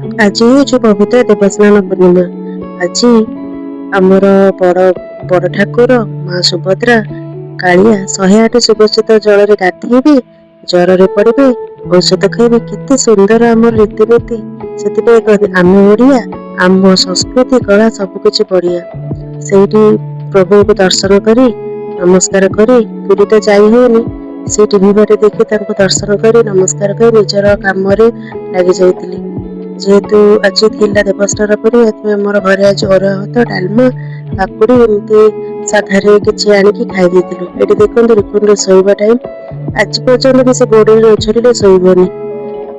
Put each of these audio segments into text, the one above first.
आज जो पवित्र देवस्नान पूर्णिमा आज आमर बड़ बड़ ठाकुर माँ सुभद्रा कालिया 108 सुगछित जल गाधेबे ज्वर पड़े औषध खाइबे केते सुंदर आम रीतिनीति से आम ओडिया आम संस्कृति कला सबकिछ बढ़िया से प्रभु को दर्शन करी नमस्कार करी पुरी तो जाई होनी से टीवी बारे देखी दर्शन करी नमस्कार कर निजर काम लगी जाइली जेहेतु आज थिला देवस्नान पूर्णिमा आम घर आज अरुआ भात डालमा काकुड़ी एमती साधारे किसी आणिकी खाई देलु ये देखो रिकुंड शोवा टाइम आज पर्यटन भी से गोड़े न छड़े शोबनी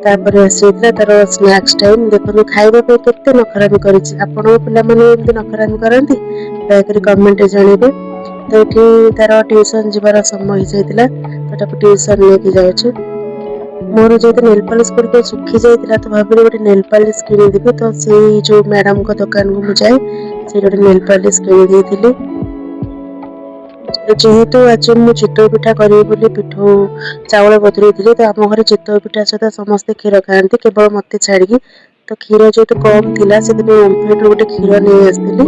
तापर आसला तार स्नैक्स टाइम देखो खावाई केते नखरामी कर नखरामी करती दयाकोरी कमेंट जनइबे तो ये तार ट्यूशन जीवार समय हो जाता तो ट्यूशन लेके जाऊँ मोर जो नेल पॉलिश गुड़िक सुखी जाता तो भाभी गोटे नेल पॉलिश किनीदेवी तो से जो मैडम को दुकान को मुझे से गोटे नेल पॉलिश किनीदी जेहेतु आज मुझे चितौ पिठा करी पिठौ चाउल बदल थी तो आम घर चितौ पिठा सहित समस्ते क्षीर खाती केवल मत छाड़ी तो क्षीर जो कम थी से ओमफेड गोटे क्षीर नहीं आसती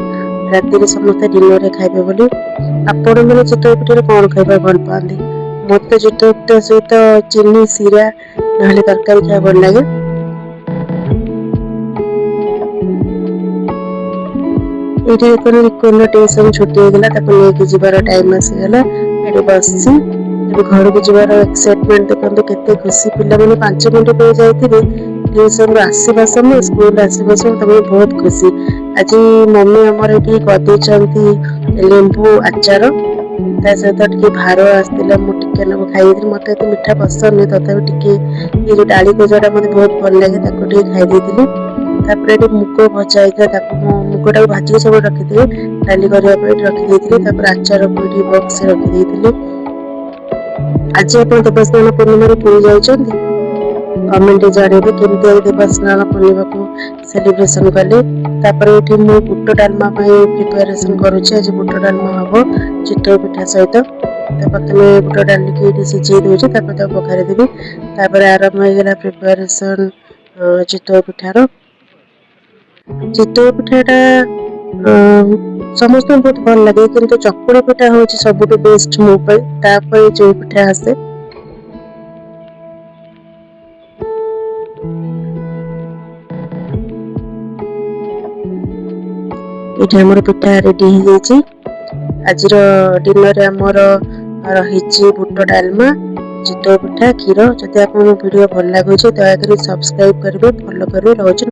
राति समस्ते डिनर खाइबे बोली आपण मैंने चितौ पिठा कौन खाइबा भल पाती मत चितौ पिठा सहित चीनी सीरा ना तरकारी खाया भल लगे ये ट्यूशन छुट्टी होगा लेकिन जीवार टाइम आसीगला ये बस घर को जीवार एक्साइटमेंट देखते केते खुशी पिला मैंने 5 मिनट पे जाइए ट्यूशन आसवा समय स्कूल आसवा समय तक बहुत खुशी आज मम्मी आमर ये करदे लेंबू आचार ता सहित टे भार आसला मुझे ना खाई मत मीठा पसंद नहीं तथापि ये जो डाली गजाटा मत बहुत भल लगे खाई मुग भजा होता मुगटा भाजी सब रखी डाली करने रखी आचार को बक्स रखी आज आप देवस्नान पूर्णिमा पुरी जाइए कमेंट जानवे केमती देवस्नान पूर्णिमा को सेलिब्रेशन कले ये मुझे बुट डालमा प्रिपेरेसन करुच्ची आज बुट डालमा हम चितौ पिठा सहित प्रथम बुट डाल की सीझे दूसरी पकाई देवी आरंभ होगा प्रिपेरेसन चितौ पिठार चितौ पिठाटा समस्त बहुत भल लगे किंतु चकुड़ी पिठा हूँ सब बेस्ट मो जो पिठा आसे ये आमर पिठा रेडी हो आज डिनर आमर रही बुट डालमा चितौ पिठा क्षीर जदि आप वीडियो भल लगुच दयाकोरी सब्सक्राइब करेंगे फॉलो करेंगे रोज।